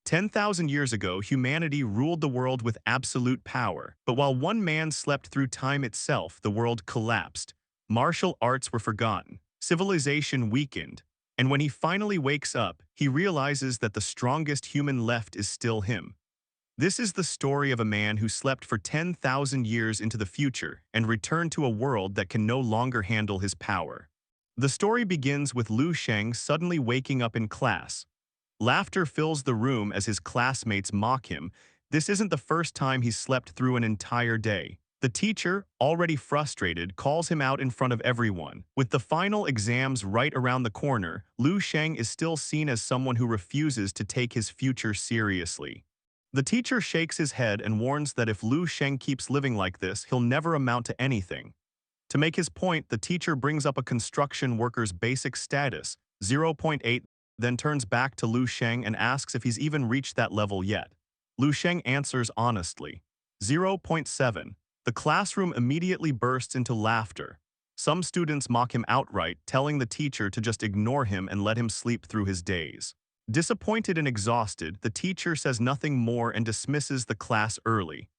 10,000 years ago, humanity ruled the world with absolute power. But while one man slept through time itself, the world collapsed. Martial arts were forgotten. Civilization weakened. And when he finally wakes up, he realizes that the strongest human left is still him. This is the story of a man who slept for 10,000 years into the future and returned to a world that can no longer handle his power. The story begins with Lu Sheng suddenly waking up in class. Laughter fills the room as his classmates mock him. This isn't the first time he's slept through an entire day. The teacher, already frustrated, calls him out in front of everyone. With the final exams right around the corner, Lu Sheng is still seen as someone who refuses to take his future seriously. The teacher shakes his head and warns that if Lu Sheng keeps living like this, he'll never amount to anything. To make his point, the teacher brings up a construction worker's basic status, 0.8, then turns back to Lu Sheng and asks if he's even reached that level yet. Lu Sheng answers honestly, 0.7. The classroom immediately bursts into laughter. Some students mock him outright, telling the teacher to just ignore him and let him sleep through his days. Disappointed and exhausted, the teacher says nothing more and dismisses the class early.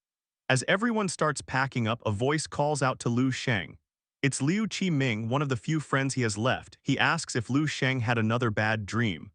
As everyone starts packing up, a voice calls out to Lu Sheng. It's Liu Qiming, one of the few friends he has left. He asks if Lu Sheng had another bad dream.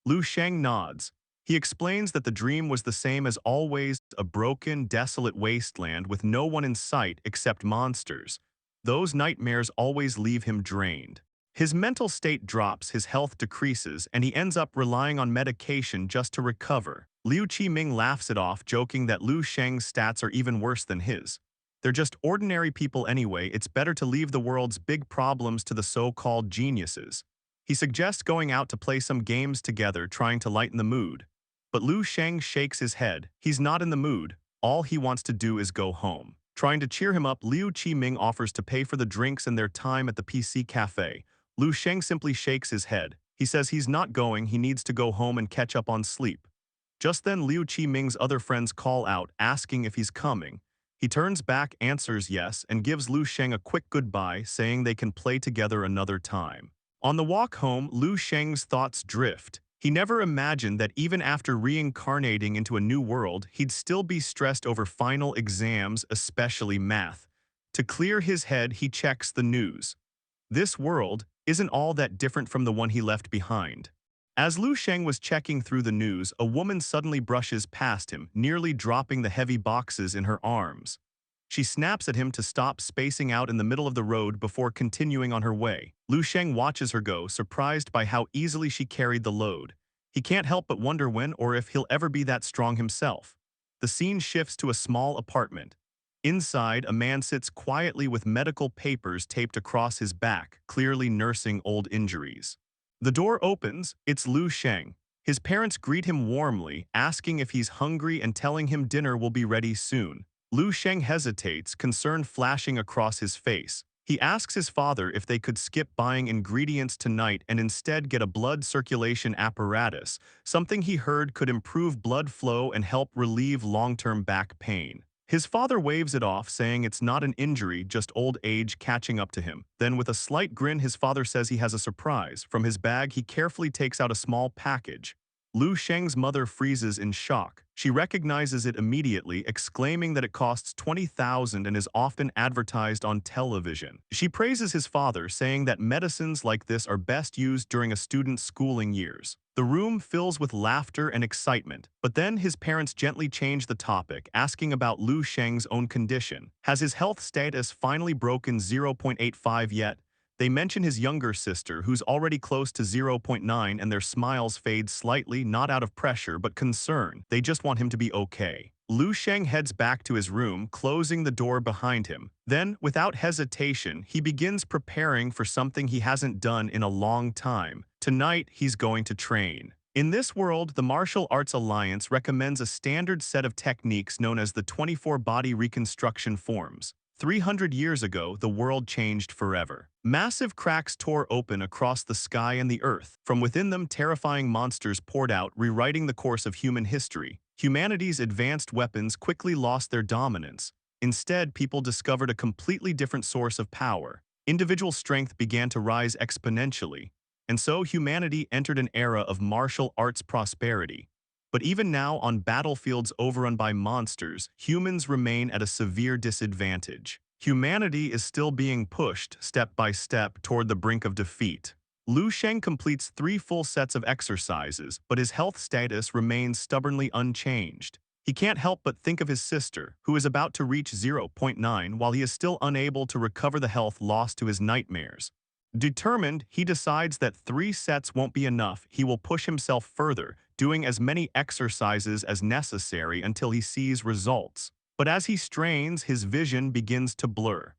Lu Sheng nods. He explains that the dream was the same as always, a broken, desolate wasteland with no one in sight except monsters. Those nightmares always leave him drained. His mental state drops, his health decreases, and he ends up relying on medication just to recover. Liu Qiming laughs it off, joking that Lu Sheng's stats are even worse than his. They're just ordinary people anyway. It's better to leave the world's big problems to the so-called geniuses. He suggests going out to play some games together, trying to lighten the mood. But Lu Sheng shakes his head. He's not in the mood. All he wants to do is go home. Trying to cheer him up, Liu Qiming offers to pay for the drinks and their time at the PC cafe. Lu Sheng simply shakes his head. He says he's not going, he needs to go home and catch up on sleep. Just then Liu Qiming's other friends call out, asking if he's coming. He turns back, answers yes, and gives Lu Sheng a quick goodbye, saying they can play together another time. On the walk home, Lu Sheng's thoughts drift. He never imagined that even after reincarnating into a new world, he'd still be stressed over final exams, especially math. To clear his head, he checks the news. This world isn't all that different from the one he left behind. As Lu Sheng was checking through the news, a woman suddenly brushes past him, nearly dropping the heavy boxes in her arms. She snaps at him to stop, spacing out in the middle of the road before continuing on her way. Lu Sheng watches her go, surprised by how easily she carried the load. He can't help but wonder when or if he'll ever be that strong himself. The scene shifts to a small apartment. Inside, a man sits quietly with medical papers taped across his back, clearly nursing old injuries. The door opens. It's Lu Sheng. His parents greet him warmly, asking if he's hungry and telling him dinner will be ready soon. Lu Sheng hesitates, concern flashing across his face. He asks his father if they could skip buying ingredients tonight and instead get a blood circulation apparatus, something he heard could improve blood flow and help relieve long-term back pain. His father waves it off, saying it's not an injury, just old age catching up to him. Then with a slight grin, his father says he has a surprise. From his bag, he carefully takes out a small package. Lu Sheng's mother freezes in shock. She recognizes it immediately, exclaiming that it costs 20,000 and is often advertised on television. She praises his father, saying that medicines like this are best used during a student's schooling years. The room fills with laughter and excitement, but then his parents gently change the topic, asking about Lu Sheng's own condition. Has his health status finally broken 0.85 yet? They mention his younger sister, who's already close to 0.9, and their smiles fade slightly, not out of pressure but concern. They just want him to be okay. Lu Sheng heads back to his room, closing the door behind him. Then, without hesitation, he begins preparing for something he hasn't done in a long time. Tonight, he's going to train. In this world, the Martial Arts Alliance recommends a standard set of techniques known as the 24 body reconstruction forms. 300 years ago, the world changed forever. Massive cracks tore open across the sky and the earth. From within them, terrifying monsters poured out, rewriting the course of human history. Humanity's advanced weapons quickly lost their dominance. Instead, people discovered a completely different source of power. Individual strength began to rise exponentially. And so humanity entered an era of martial arts prosperity. But even now, on battlefields overrun by monsters, humans remain at a severe disadvantage. Humanity is still being pushed, step by step, toward the brink of defeat. Lu Sheng completes 3 full sets of exercises, but his health status remains stubbornly unchanged. He can't help but think of his sister, who is about to reach zero point 0.9 while he is still unable to recover the health lost to his nightmares. Determined, he decides that 3 sets won't be enough. He will push himself further, doing as many exercises as necessary until he sees results. But as he strains, his vision begins to blur.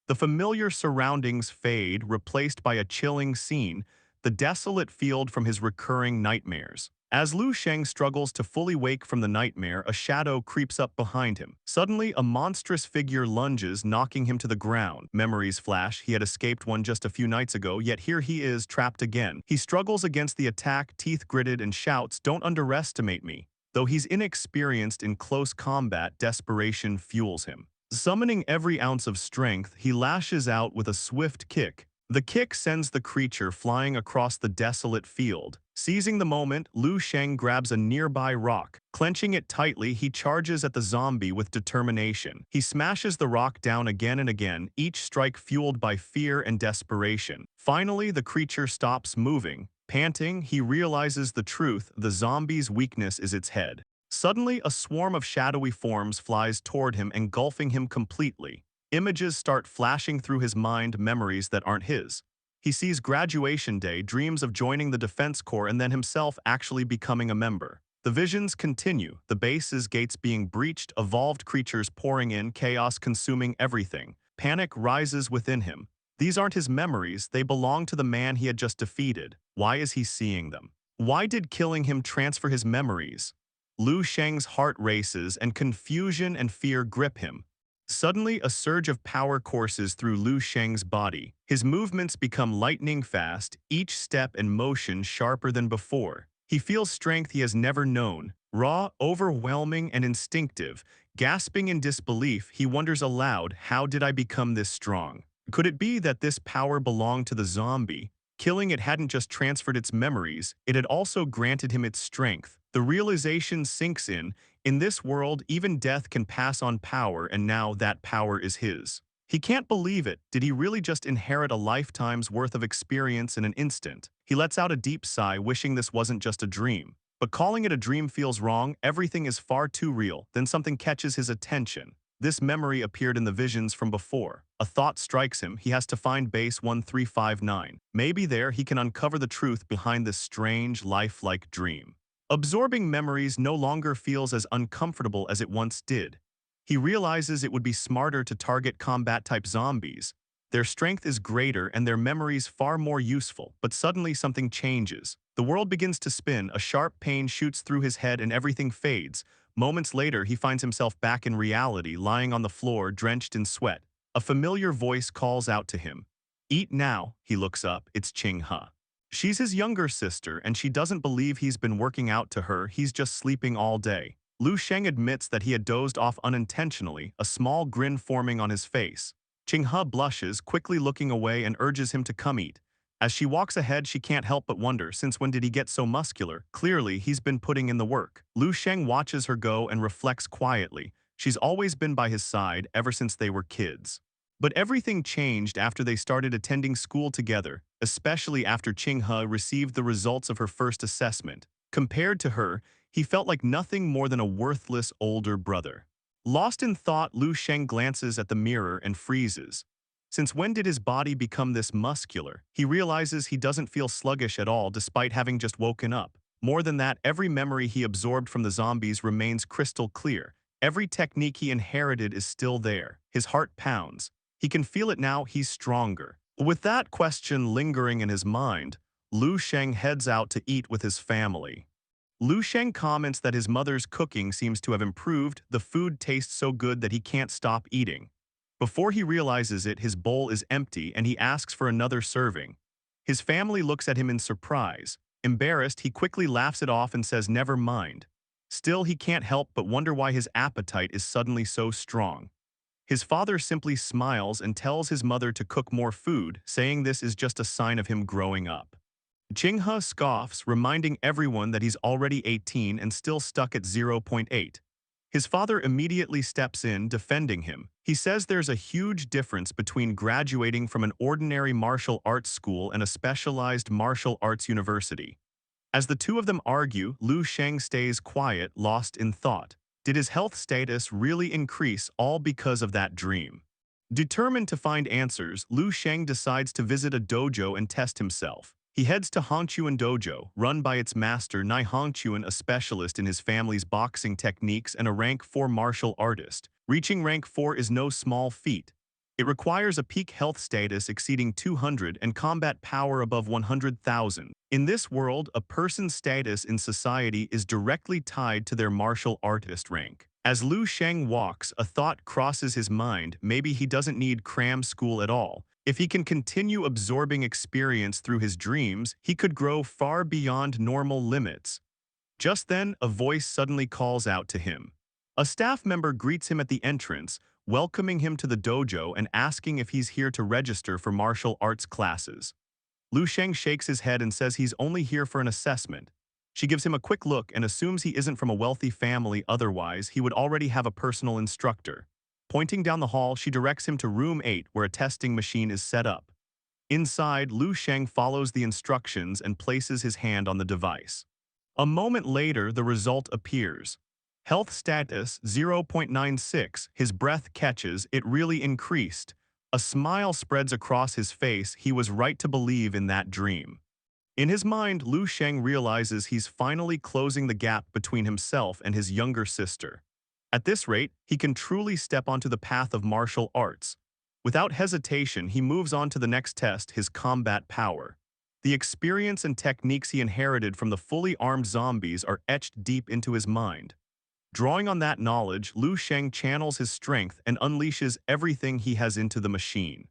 The familiar surroundings fade, replaced by a chilling scene, the desolate field from his recurring nightmares. As Lu Sheng struggles to fully wake from the nightmare, a shadow creeps up behind him. Suddenly, a monstrous figure lunges, knocking him to the ground. Memories flash. He had escaped one just a few nights ago, yet here he is, trapped again. He struggles against the attack, teeth gritted, and shouts, "Don't underestimate me." Though he's inexperienced in close combat, desperation fuels him. Summoning every ounce of strength, he lashes out with a swift kick. The kick sends the creature flying across the desolate field. Seizing the moment, Lu Sheng grabs a nearby rock. Clenching it tightly, he charges at the zombie with determination. He smashes the rock down again and again, each strike fueled by fear and desperation. Finally, the creature stops moving. Panting, he realizes the truth: the zombie's weakness is its head. Suddenly, a swarm of shadowy forms flies toward him, engulfing him completely. Images start flashing through his mind, memories that aren't his. He sees graduation day, dreams of joining the Defense Corps, and then himself actually becoming a member. The visions continue, the base's gates being breached, evolved creatures pouring in, chaos consuming everything. Panic rises within him. These aren't his memories, they belong to the man he had just defeated. Why is he seeing them? Why did killing him transfer his memories? Lu Sheng's heart races, and confusion and fear grip him. Suddenly, a surge of power courses through Lu Sheng's body. His movements become lightning fast, each step and motion sharper than before. He feels strength he has never known, raw, overwhelming, and instinctive. Gasping in disbelief, he wonders aloud, how did I become this strong? Could it be that this power belonged to the zombie? Killing it hadn't just transferred its memories, it had also granted him its strength. The realization sinks in this world, even death can pass on power, and now that power is his. He can't believe it. Did he really just inherit a lifetime's worth of experience in an instant? He lets out a deep sigh, wishing this wasn't just a dream. But calling it a dream feels wrong. Everything is far too real. Then something catches his attention. This memory appeared in the visions from before. A thought strikes him. He has to find base 1359. Maybe there he can uncover the truth behind this strange, lifelike dream. Absorbing memories no longer feels as uncomfortable as it once did. He realizes it would be smarter to target combat-type zombies. Their strength is greater and their memories far more useful, but suddenly something changes. The world begins to spin, a sharp pain shoots through his head and everything fades. Moments later, he finds himself back in reality, lying on the floor, drenched in sweat. A familiar voice calls out to him. "Eat now." He looks up. It's Ching-ha. She's his younger sister, and she doesn't believe he's been working out to her. He's just sleeping all day. Lu Sheng admits that he had dozed off unintentionally, a small grin forming on his face. Ching-ha blushes, quickly looking away, and urges him to come eat. As she walks ahead, she can't help but wonder, since when did he get so muscular? Clearly, he's been putting in the work. Lu Sheng watches her go and reflects quietly. She's always been by his side ever since they were kids. But everything changed after they started attending school together, especially after Ching-ha received the results of her first assessment. Compared to her, he felt like nothing more than a worthless older brother. Lost in thought, Lu Sheng glances at the mirror and freezes. Since when did his body become this muscular? He realizes he doesn't feel sluggish at all despite having just woken up. More than that, every memory he absorbed from the zombies remains crystal clear. Every technique he inherited is still there. His heart pounds. He can feel it now. He's stronger. With that question lingering in his mind, Lu Sheng heads out to eat with his family. Lu Sheng comments that his mother's cooking seems to have improved. The food tastes so good that he can't stop eating. Before he realizes it, his bowl is empty and he asks for another serving. His family looks at him in surprise. Embarrassed, he quickly laughs it off and says, "Never mind." Still, he can't help but wonder why his appetite is suddenly so strong. His father simply smiles and tells his mother to cook more food, saying this is just a sign of him growing up. Chinghe scoffs, reminding everyone that he's already 18 and still stuck at zero point 0.8. His father immediately steps in, defending him. He says there's a huge difference between graduating from an ordinary martial arts school and a specialized martial arts university. As the two of them argue, Lu Sheng stays quiet, lost in thought. Did his health status really increase all because of that dream? Determined to find answers, Lu Sheng decides to visit a dojo and test himself. He heads to Hongchuan Dojo, run by its master Nai Hongchuan, a specialist in his family's boxing techniques and a rank 4 martial artist. Reaching rank 4 is no small feat. It requires a peak health status exceeding 200 and combat power above 100,000. In this world, a person's status in society is directly tied to their martial artist rank. As Lu Sheng walks, a thought crosses his mind: maybe he doesn't need cram school at all. If he can continue absorbing experience through his dreams, he could grow far beyond normal limits. Just then, a voice suddenly calls out to him. A staff member greets him at the entrance, welcoming him to the dojo and asking if he's here to register for martial arts classes. Lu Sheng shakes his head and says he's only here for an assessment. She gives him a quick look and assumes he isn't from a wealthy family, otherwise he would already have a personal instructor. Pointing down the hall, she directs him to room 8 where a testing machine is set up. Inside, Lu Sheng follows the instructions and places his hand on the device. A moment later, the result appears. Health status 0.96. His breath catches, it really increased. A smile spreads across his face. He was right to believe in that dream. In his mind, Lu Sheng realizes he's finally closing the gap between himself and his younger sister. At this rate, he can truly step onto the path of martial arts. Without hesitation, he moves on to the next test, his combat power. The experience and techniques he inherited from the fully armed zombies are etched deep into his mind. Drawing on that knowledge, Lu Sheng channels his strength and unleashes everything he has into the machine.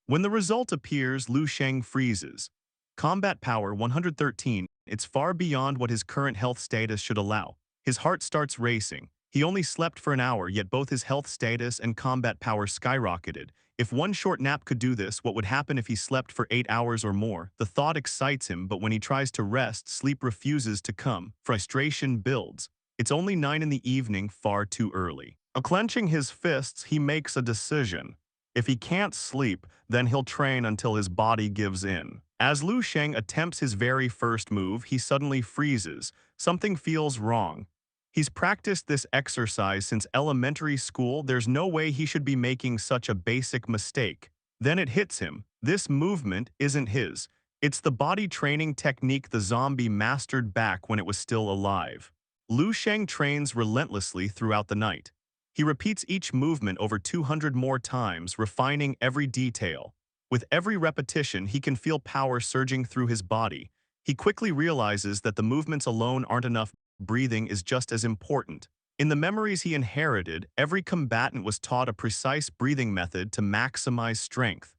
When the result appears, Lu Sheng freezes. Combat power 113, it's far beyond what his current health status should allow. His heart starts racing. He only slept for an hour, yet both his health status and combat power skyrocketed. If one short nap could do this, what would happen if he slept for 8 hours or more? The thought excites him, but when he tries to rest, sleep refuses to come. Frustration builds. It's only 9 in the evening, far too early. Clenching his fists, he makes a decision. If he can't sleep, then he'll train until his body gives in. As Lu Sheng attempts his very first move, he suddenly freezes. Something feels wrong. He's practiced this exercise since elementary school. There's no way he should be making such a basic mistake. Then it hits him. This movement isn't his. It's the body training technique the zombie mastered back when it was still alive. Lu Sheng trains relentlessly throughout the night. He repeats each movement over 200 more times, refining every detail. With every repetition, he can feel power surging through his body. He quickly realizes that the movements alone aren't enough. Breathing is just as important. In the memories he inherited, every combatant was taught a precise breathing method to maximize strength.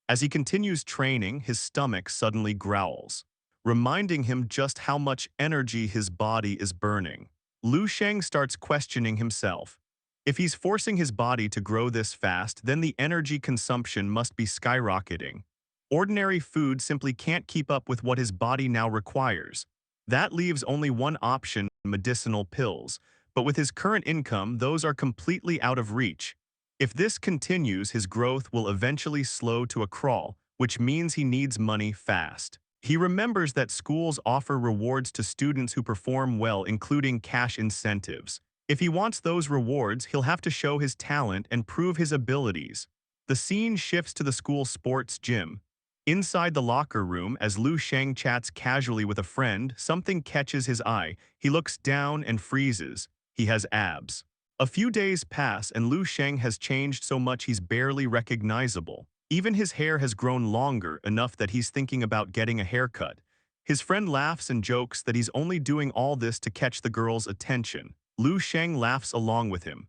As he continues training, his stomach suddenly growls, reminding him just how much energy his body is burning. Lu Sheng starts questioning himself. If he's forcing his body to grow this fast, then the energy consumption must be skyrocketing. Ordinary food simply can't keep up with what his body now requires. That leaves only one option: medicinal pills. But with his current income, those are completely out of reach. If this continues, his growth will eventually slow to a crawl, which means he needs money fast. He remembers that schools offer rewards to students who perform well, including cash incentives. If he wants those rewards, he'll have to show his talent and prove his abilities. The scene shifts to the school sports gym. Inside the locker room, as Lu Sheng chats casually with a friend, something catches his eye. He looks down and freezes. He has abs. A few days pass and Lu Sheng has changed so much he's barely recognizable. Even his hair has grown longer, enough that he's thinking about getting a haircut. His friend laughs and jokes that he's only doing all this to catch the girl's attention. Lu Sheng laughs along with him.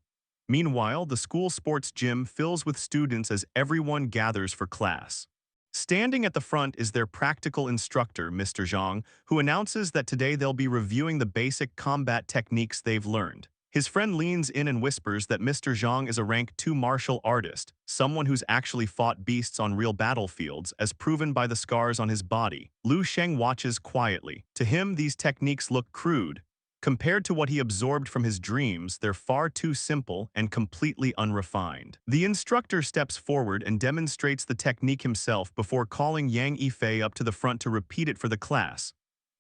Meanwhile, the school sports gym fills with students as everyone gathers for class. Standing at the front is their practical instructor, Mr. Zhang, who announces that today they'll be reviewing the basic combat techniques they've learned. His friend leans in and whispers that Mr. Zhang is a rank 2 martial artist, someone who's actually fought beasts on real battlefields, as proven by the scars on his body. Lu Sheng watches quietly. To him, these techniques look crude. Compared to what he absorbed from his dreams, they're far too simple and completely unrefined. The instructor steps forward and demonstrates the technique himself before calling Yang Yifei up to the front to repeat it for the class.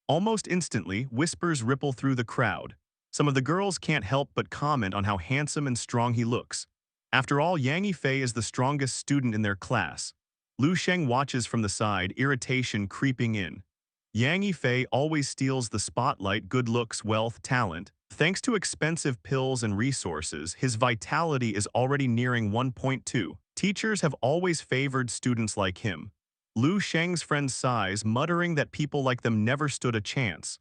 Almost instantly, whispers ripple through the crowd. Some of the girls can't help but comment on how handsome and strong he looks. After all, Yang Yifei is the strongest student in their class. Lu Sheng watches from the side, irritation creeping in. Yang Yifei always steals the spotlight: good looks, wealth, talent. Thanks to expensive pills and resources, his vitality is already nearing 1.2. Teachers have always favored students like him. Lu Sheng's friend sighs, muttering that people like them never stood a chance.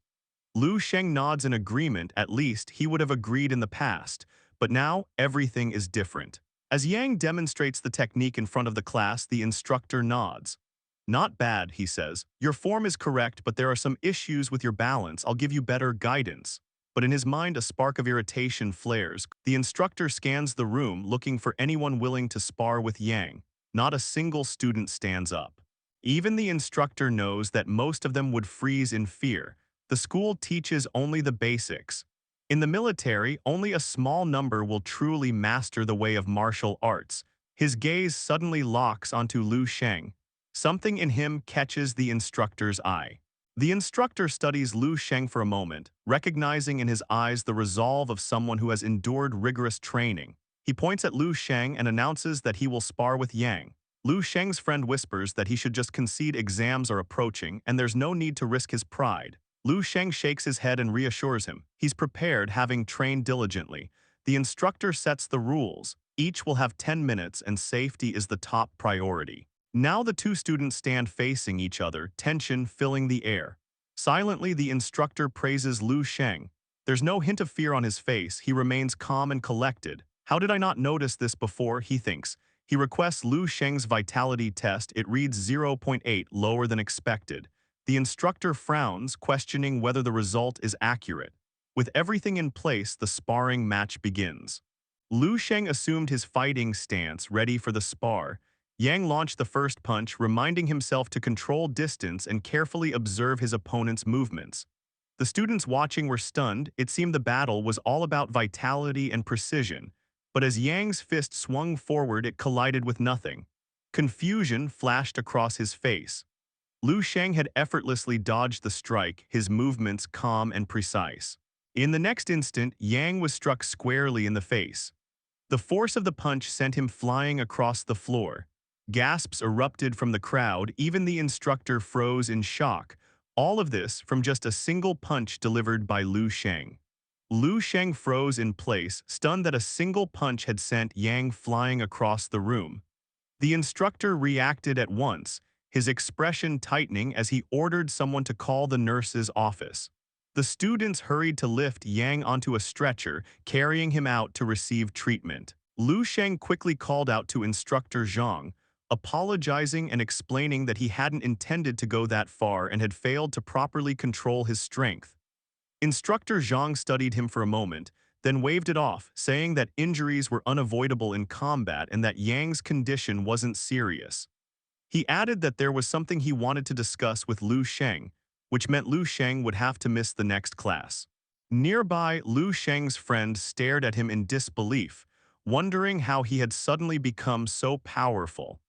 Lu Sheng nods in agreement. At least he would have agreed in the past, but now everything is different. As Yang demonstrates the technique in front of the class, the instructor nods. "Not bad," he says. "Your form is correct, but there are some issues with your balance. I'll give you better guidance." But in his mind, a spark of irritation flares. The instructor scans the room, looking for anyone willing to spar with Yang. Not a single student stands up. Even the instructor knows that most of them would freeze in fear. The school teaches only the basics. In the military, only a small number will truly master the way of martial arts. His gaze suddenly locks onto Lu Sheng. Something in him catches the instructor's eye. The instructor studies Lu Sheng for a moment, recognizing in his eyes the resolve of someone who has endured rigorous training. He points at Lu Sheng and announces that he will spar with Yang. Lu Sheng's friend whispers that he should just concede. Exams are approaching, and there's no need to risk his pride. Lu Sheng shakes his head and reassures him. He's prepared, having trained diligently. The instructor sets the rules. Each will have 10 minutes, and safety is the top priority. Now the two students stand facing each other, tension filling the air. Silently, the instructor praises Lu Sheng. There's no hint of fear on his face. He remains calm and collected. How did I not notice this before, he thinks. He requests Lu Sheng's vitality test. It reads 0.8, lower than expected. The instructor frowns, questioning whether the result is accurate. With everything in place, the sparring match begins. Lu Sheng assumed his fighting stance, ready for the spar. Yang launched the first punch, reminding himself to control distance and carefully observe his opponent's movements. The students watching were stunned. It seemed the battle was all about vitality and precision. But as Yang's fist swung forward, it collided with nothing. Confusion flashed across his face. Lu Sheng had effortlessly dodged the strike, his movements calm and precise. In the next instant, Yang was struck squarely in the face. The force of the punch sent him flying across the floor. Gasps erupted from the crowd. Even the instructor froze in shock. All of this from just a single punch delivered by Lu Sheng. Lu Sheng froze in place, stunned that a single punch had sent Yang flying across the room. The instructor reacted at once, his expression tightening as he ordered someone to call the nurse's office. The students hurried to lift Yang onto a stretcher, carrying him out to receive treatment. Lu Sheng quickly called out to Instructor Zhang, apologizing and explaining that he hadn't intended to go that far and had failed to properly control his strength. Instructor Zhang studied him for a moment, then waved it off, saying that injuries were unavoidable in combat and that Yang's condition wasn't serious. He added that there was something he wanted to discuss with Lu Sheng, which meant Lu Sheng would have to miss the next class. Nearby, Lu Sheng's friend stared at him in disbelief, wondering how he had suddenly become so powerful,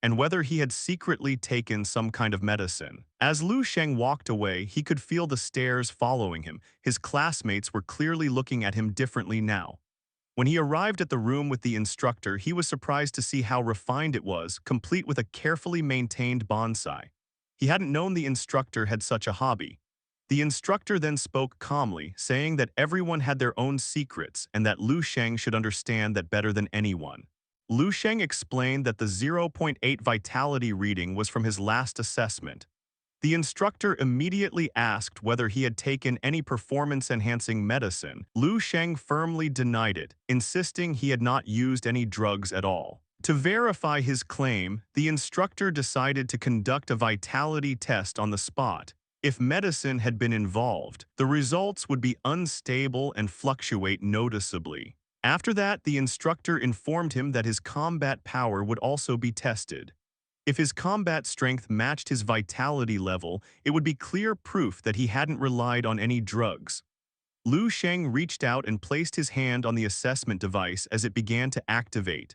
and whether he had secretly taken some kind of medicine. As Lu Sheng walked away, he could feel the stares following him. His classmates were clearly looking at him differently now. When he arrived at the room with the instructor, he was surprised to see how refined it was, complete with a carefully maintained bonsai. He hadn't known the instructor had such a hobby. The instructor then spoke calmly, saying that everyone had their own secrets and that Lu Sheng should understand that better than anyone. Lu Sheng explained that the 0.8 vitality reading was from his last assessment. The instructor immediately asked whether he had taken any performance-enhancing medicine. Lu Sheng firmly denied it, insisting he had not used any drugs at all. To verify his claim, the instructor decided to conduct a vitality test on the spot. If medicine had been involved, the results would be unstable and fluctuate noticeably. After that, the instructor informed him that his combat power would also be tested. If his combat strength matched his vitality level, it would be clear proof that he hadn't relied on any drugs. Lu Sheng reached out and placed his hand on the assessment device as it began to activate.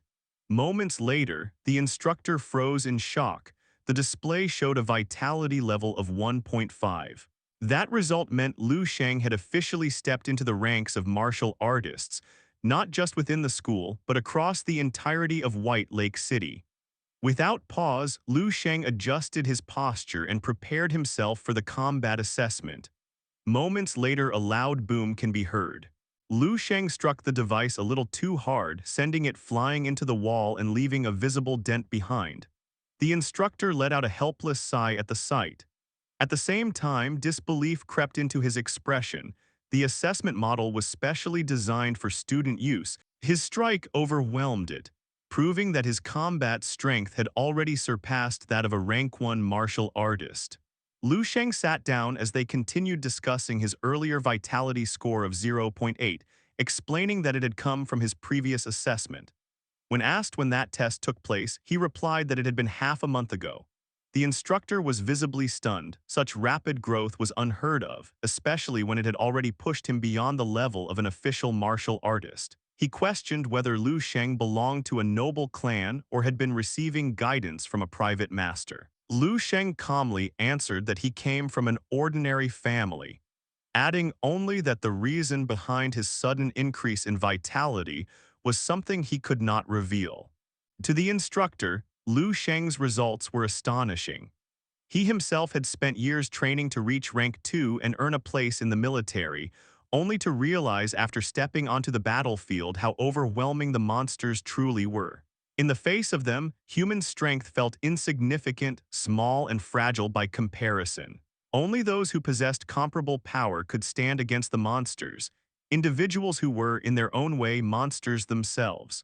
Moments later, the instructor froze in shock. The display showed a vitality level of 1.5. That result meant Lu Sheng had officially stepped into the ranks of martial artists, not just within the school, but across the entirety of White Lake City. Without pause, Lu Sheng adjusted his posture and prepared himself for the combat assessment. Moments later, a loud boom can be heard. Lu Sheng struck the device a little too hard, sending it flying into the wall and leaving a visible dent behind. The instructor let out a helpless sigh at the sight. At the same time, disbelief crept into his expression. The assessment model was specially designed for student use. His strike overwhelmed it, proving that his combat strength had already surpassed that of a rank 1 martial artist. Lu Sheng sat down as they continued discussing his earlier vitality score of 0.8, explaining that it had come from his previous assessment. When asked when that test took place, he replied that it had been half a month ago. The instructor was visibly stunned. Such rapid growth was unheard of, especially when it had already pushed him beyond the level of an official martial artist. He questioned whether Lu Sheng belonged to a noble clan or had been receiving guidance from a private master. Lu Sheng calmly answered that he came from an ordinary family, adding only that the reason behind his sudden increase in vitality was something he could not reveal. To the instructor, Lu Sheng's results were astonishing. He himself had spent years training to reach rank 2 and earn a place in the military, only to realize after stepping onto the battlefield how overwhelming the monsters truly were. In the face of them, human strength felt insignificant, small, and fragile by comparison. Only those who possessed comparable power could stand against the monsters, individuals who were, in their own way, monsters themselves.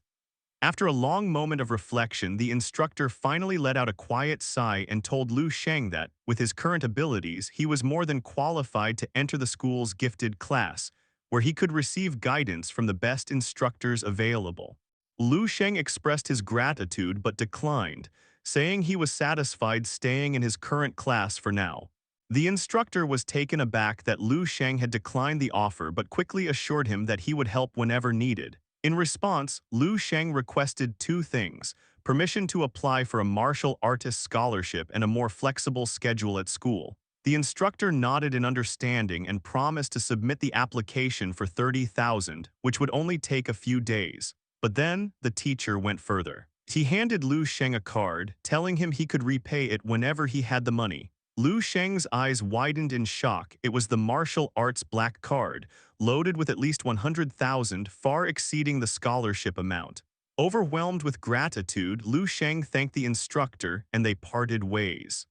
After a long moment of reflection, the instructor finally let out a quiet sigh and told Lu Sheng that, with his current abilities, he was more than qualified to enter the school's gifted class, where he could receive guidance from the best instructors available. Lu Sheng expressed his gratitude but declined, saying he was satisfied staying in his current class for now. The instructor was taken aback that Lu Sheng had declined the offer but quickly assured him that he would help whenever needed. In response, Lu Sheng requested two things: permission to apply for a martial artist scholarship and a more flexible schedule at school. The instructor nodded in understanding and promised to submit the application for 30,000, which would only take a few days. But then, the teacher went further. He handed Lu Sheng a card, telling him he could repay it whenever he had the money. Lu Sheng's eyes widened in shock. It was the martial arts black card, loaded with at least 100,000, far exceeding the scholarship amount. Overwhelmed with gratitude, Lu Sheng thanked the instructor, and they parted ways.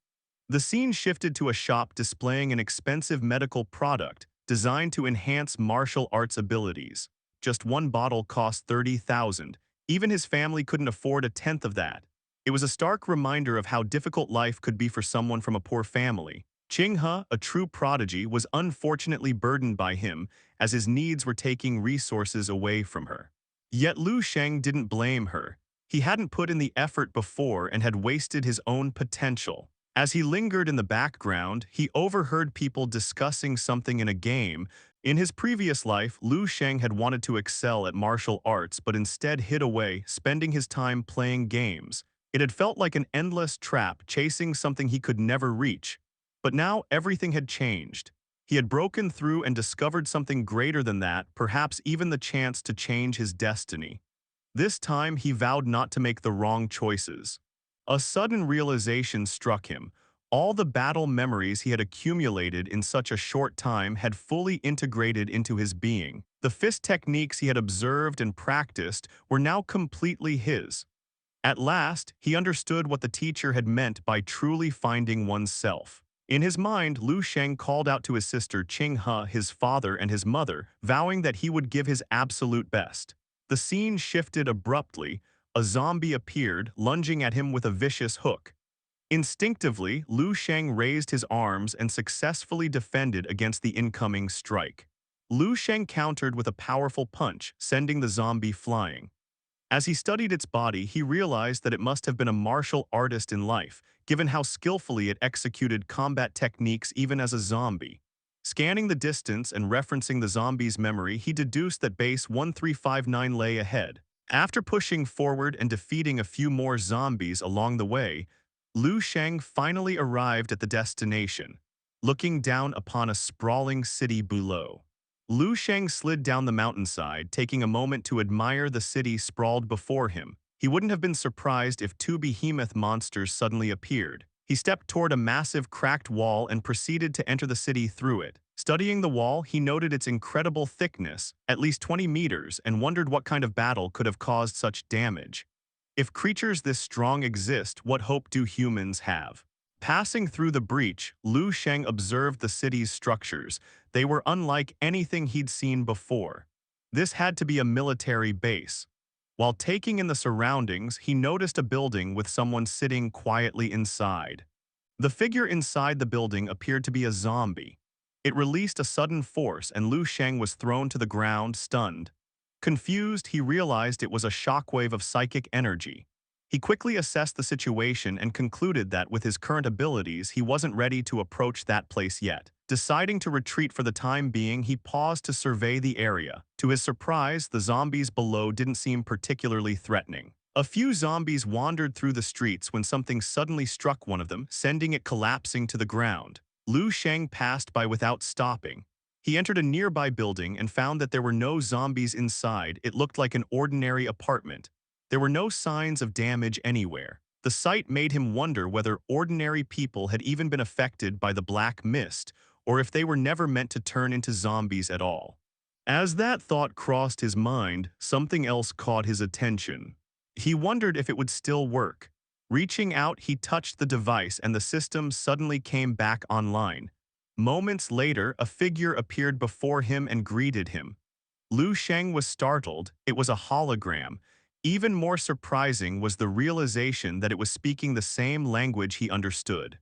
The scene shifted to a shop displaying an expensive medical product designed to enhance martial arts abilities. Just one bottle cost 30,000. Even his family couldn't afford a tenth of that. It was a stark reminder of how difficult life could be for someone from a poor family. Qinghe, a true prodigy, was unfortunately burdened by him, as his needs were taking resources away from her. Yet Lu Sheng didn't blame her. He hadn't put in the effort before and had wasted his own potential. As he lingered in the background, he overheard people discussing something in a game. In his previous life, Lu Sheng had wanted to excel at martial arts but instead hid away, spending his time playing games. It had felt like an endless trap, chasing something he could never reach. But now everything had changed. He had broken through and discovered something greater than that, perhaps even the chance to change his destiny. This time, he vowed not to make the wrong choices. A sudden realization struck him. All the battle memories he had accumulated in such a short time had fully integrated into his being. The fist techniques he had observed and practiced were now completely his. At last, he understood what the teacher had meant by truly finding oneself. In his mind, Lu Sheng called out to his sister Qinghe, his father, and his mother, vowing that he would give his absolute best. The scene shifted abruptly. A zombie appeared, lunging at him with a vicious hook. Instinctively, Lu Sheng raised his arms and successfully defended against the incoming strike. Lu Sheng countered with a powerful punch, sending the zombie flying. As he studied its body, he realized that it must have been a martial artist in life, given how skillfully it executed combat techniques even as a zombie. Scanning the distance and referencing the zombie's memory, he deduced that base 1359 lay ahead. After pushing forward and defeating a few more zombies along the way, Lu Sheng finally arrived at the destination, looking down upon a sprawling city below. Lu Sheng slid down the mountainside, taking a moment to admire the city sprawled before him. He wouldn't have been surprised if two behemoth monsters suddenly appeared. He stepped toward a massive cracked wall and proceeded to enter the city through it. Studying the wall, he noted its incredible thickness, at least 20 meters, and wondered what kind of battle could have caused such damage. If creatures this strong exist, what hope do humans have? Passing through the breach, Lu Sheng observed the city's structures. They were unlike anything he'd seen before. This had to be a military base. While taking in the surroundings, he noticed a building with someone sitting quietly inside. The figure inside the building appeared to be a zombie. It released a sudden force and Lu Sheng was thrown to the ground, stunned. Confused, he realized it was a shockwave of psychic energy. He quickly assessed the situation and concluded that with his current abilities, he wasn't ready to approach that place yet. Deciding to retreat for the time being, he paused to survey the area. To his surprise, the zombies below didn't seem particularly threatening. A few zombies wandered through the streets when something suddenly struck one of them, sending it collapsing to the ground. Lu Sheng passed by without stopping. He entered a nearby building and found that there were no zombies inside. It looked like an ordinary apartment. There were no signs of damage anywhere. The sight made him wonder whether ordinary people had even been affected by the black mist, or if they were never meant to turn into zombies at all. As that thought crossed his mind, something else caught his attention. He wondered if it would still work. Reaching out, he touched the device and the system suddenly came back online. Moments later, a figure appeared before him and greeted him. Lu Sheng was startled. It was a hologram. Even more surprising was the realization that it was speaking the same language he understood.